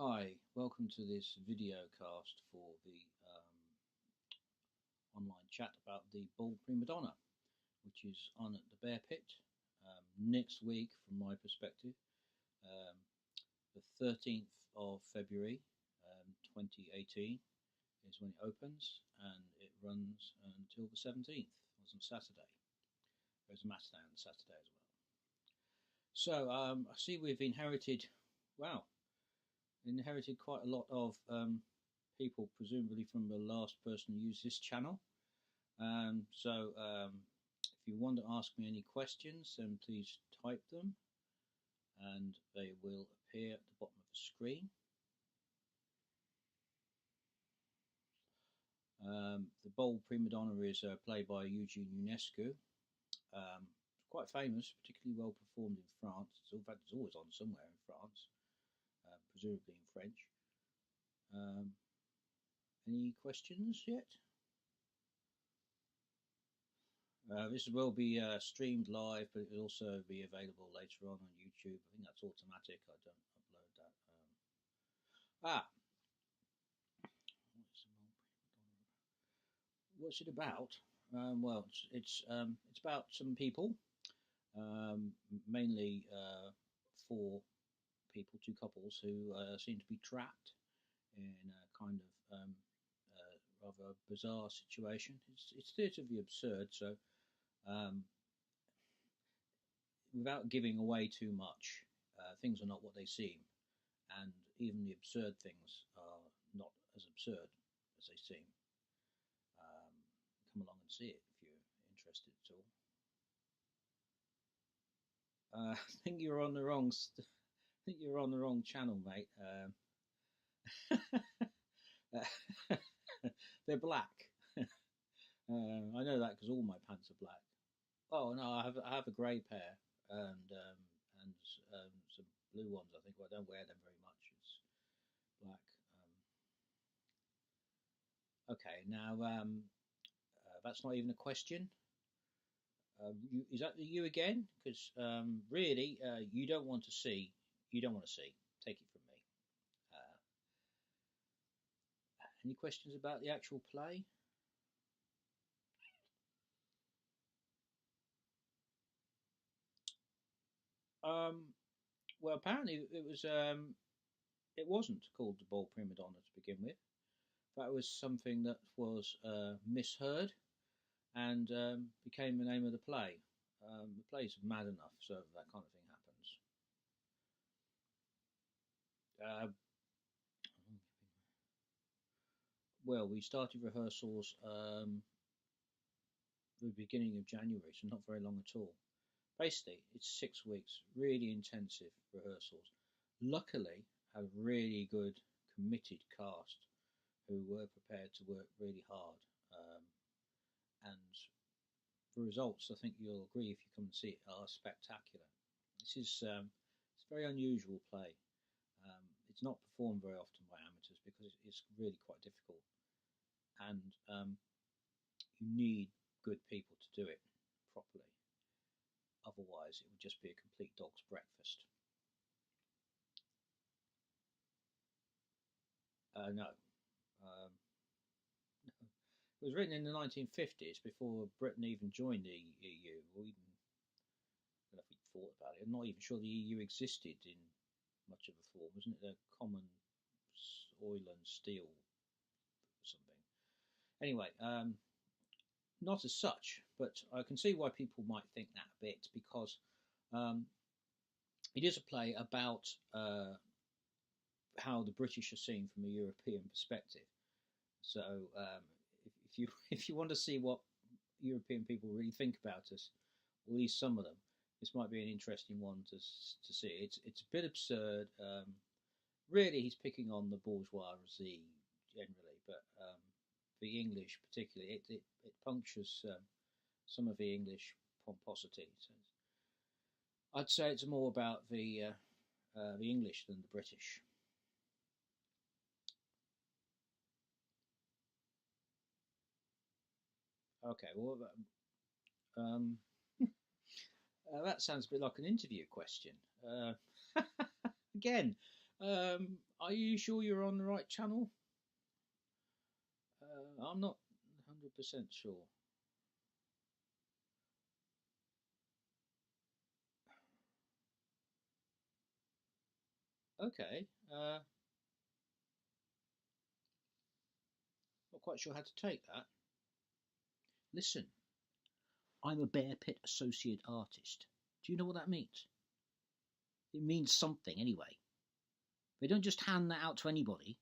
Hi, welcome to this video cast for the online chat about the Bald Prima Donna, which is on at the Bear Pit next week, from my perspective, um, the 13th of February 2018 is when it opens, and it runs until the 17th. It was on Saturday. There's a matinee on Saturday as well. So I see we've inherited, wow, quite a lot of people, presumably from the last person who used this channel. If you want to ask me any questions, then please type them, and they will appear at the bottom of the screen. The Bold Prima Donna is played by Eugene Ionescu. Quite famous, particularly well performed in France. In fact, it's always on somewhere in France, presumably in French. Any questions yet? This will be streamed live, but it will also be available later on YouTube. I think that's automatic. I don't upload that. What's it about? Well, it's about some people, mainly four people, two couples who seem to be trapped in a kind of rather bizarre situation. It's theatre of the absurd, so without giving away too much, things are not what they seem, and even the absurd things are not as absurd as they seem. Come along and see it if you're interested at all. I think you're on the wrong. I think you're on the wrong channel, mate. They're black. I know that because all my pants are black. Oh no, I have a grey pair and some blue ones. I think, well, I don't wear them very much. It's black. Okay, now that's not even a question. Is that you again? Because really, you don't want to see. You don't want to see. Take it from me. Any questions about the actual play? Well, apparently it was. It wasn't called the Bald Prima Donna to begin with. That was something that was misheard and became the name of the play. The play's mad enough, so that kind of thing happens. Well, we started rehearsals the beginning of January, so not very long at all. Basically, it's 6 weeks, really intensive rehearsals. Luckily, had a really good, committed cast who were prepared to work really hard. And the results, I think you'll agree if you come and see it, are spectacular. This is it's a very unusual play. It's not performed very often by amateurs because it's really quite difficult, and you need good people to do it properly. Otherwise, it would just be a complete dog's breakfast. No. No. It was written in the 1950s, before Britain even joined the EU, or even, I don't know if he thought about it. I'm not even sure the EU existed in much of a form. Wasn't it a common oil and steel or something? Anyway, not as such, but I can see why people might think that a bit, because it is a play about how the British are seen from a European perspective. So if you want to see what European people really think about us, or at least some of them, this might be an interesting one to see. It's a bit absurd. Really, he's picking on the bourgeoisie generally, but the English particularly, it punctures some of the English pomposity. So I'd say it's more about the English than the British. Okay, well, that sounds a bit like an interview question. Again, Are you sure you're on the right channel? I'm not 100% sure. Okay. Not quite sure how to take that. Listen, I'm a Bear Pit Associate Artist. Do you know what that means? It means something anyway. They don't just hand that out to anybody.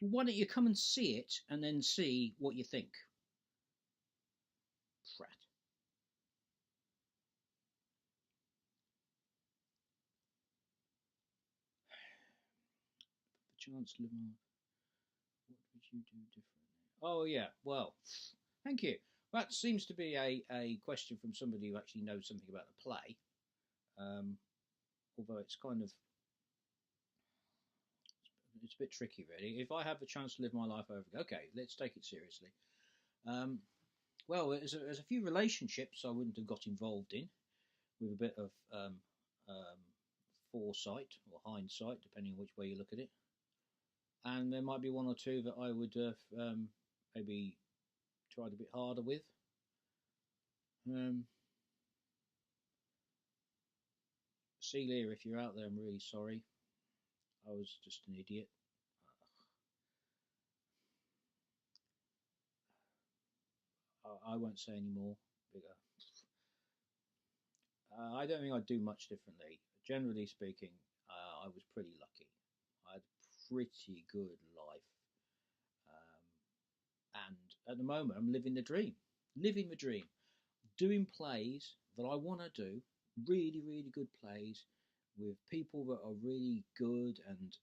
Why don't you come and see it and then see what you think? Prat. Chancellor, what would you do differently? Oh, yeah, well, thank you. That seems to be a question from somebody who actually knows something about the play. Although it's kind of, it's a bit tricky, really. If I have the chance to live my life over, okay, let's take it seriously. Well, there's a few relationships I wouldn't have got involved in, with a bit of foresight or hindsight, depending on which way you look at it. And there might be one or two that I would have maybe tried a bit harder with. Celia, if you're out there, I'm really sorry. I was just an idiot. I won't say any more. I don't think I'd do much differently. Generally speaking, I was pretty lucky. I had a pretty good life. And at the moment, I'm living the dream. Living the dream. Doing plays that I want to do. Really, really good plays with people that are really good, and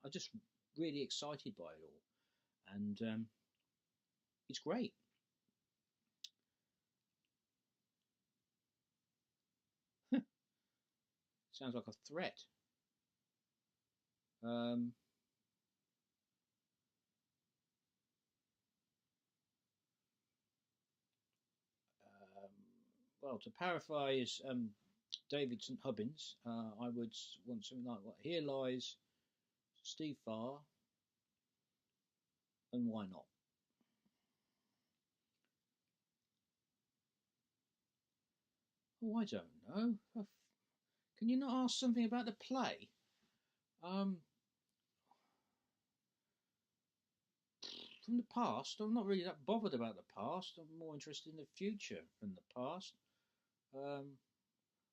I'm just really excited by it all. And it's great. Sounds like a threat. Um, well, to paraphrase David St. Hubbins, I would want something like, "What here lies Steve Farr, and why not?" Oh, I don't know. Can you not ask something about the play? Um, from the past, I'm not really that bothered about the past. I'm more interested in the future than the past. I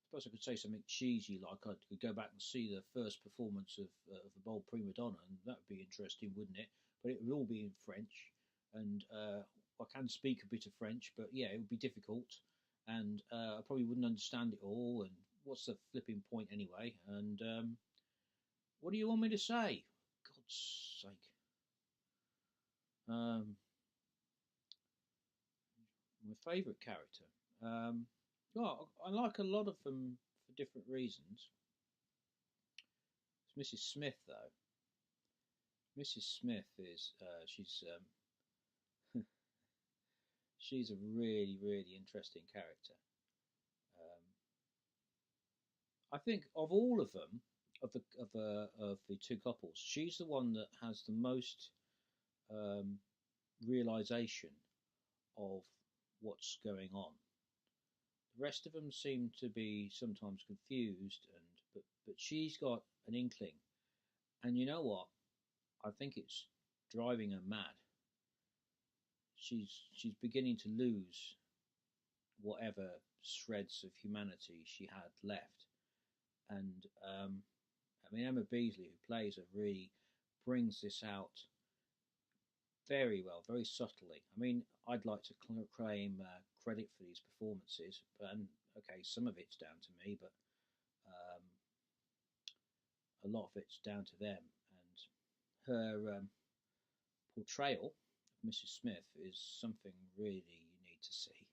suppose I could say something cheesy, like I could go back and see the first performance of the bold Prima Donna, and that would be interesting, wouldn't it? But it would all be in French, and I can speak a bit of French, but yeah, it would be difficult, and I probably wouldn't understand it all. And what's the flipping point anyway? And what do you want me to say? God's sake. My favourite character. Well, I like a lot of them for different reasons. It's Mrs. Smith, though. Mrs. Smith is she's a really, really interesting character. I think of all of them, of the two couples, she's the one that has the most um, realization of what's going on. The rest of them seem to be sometimes confused, but she's got an inkling, and you know what? I think it's driving her mad. She's beginning to lose whatever shreds of humanity she had left, and I mean Emma Beasley, who plays her, really brings this out very well, very subtly. I mean, I'd like to claim credit for these performances, and okay, some of it's down to me, but a lot of it's down to them. And her portrayal of Mrs. Smith is something really you need to see.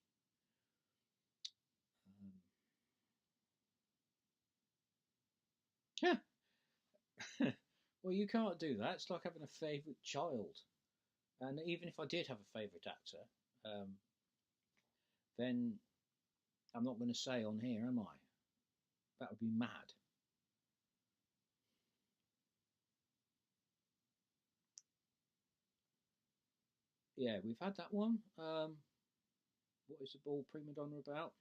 Yeah. Well, you can't do that. It's like having a favourite child. And even if I did have a favourite actor, then I'm not going to say on here, am I? That would be mad. Yeah, we've had that one. What is the ball Prima Donna about?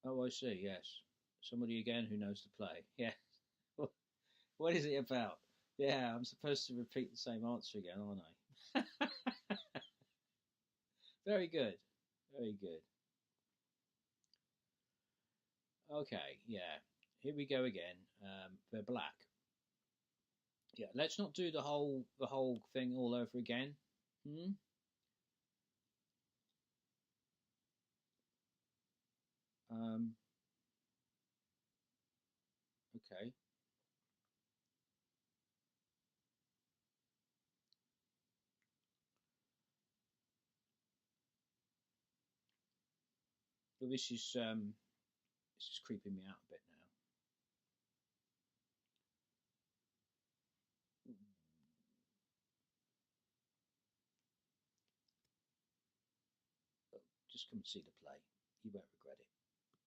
Oh, I see. Yes, somebody again who knows the play. Yeah. What is it about? Yeah, I'm supposed to repeat the same answer again, aren't I? Very good. Very good. Okay, yeah. Here we go again. They're black. Yeah, let's not do the whole thing all over again. Hmm? Um, okay. But this is creeping me out a bit now. Just come and see the play. You won't regret it.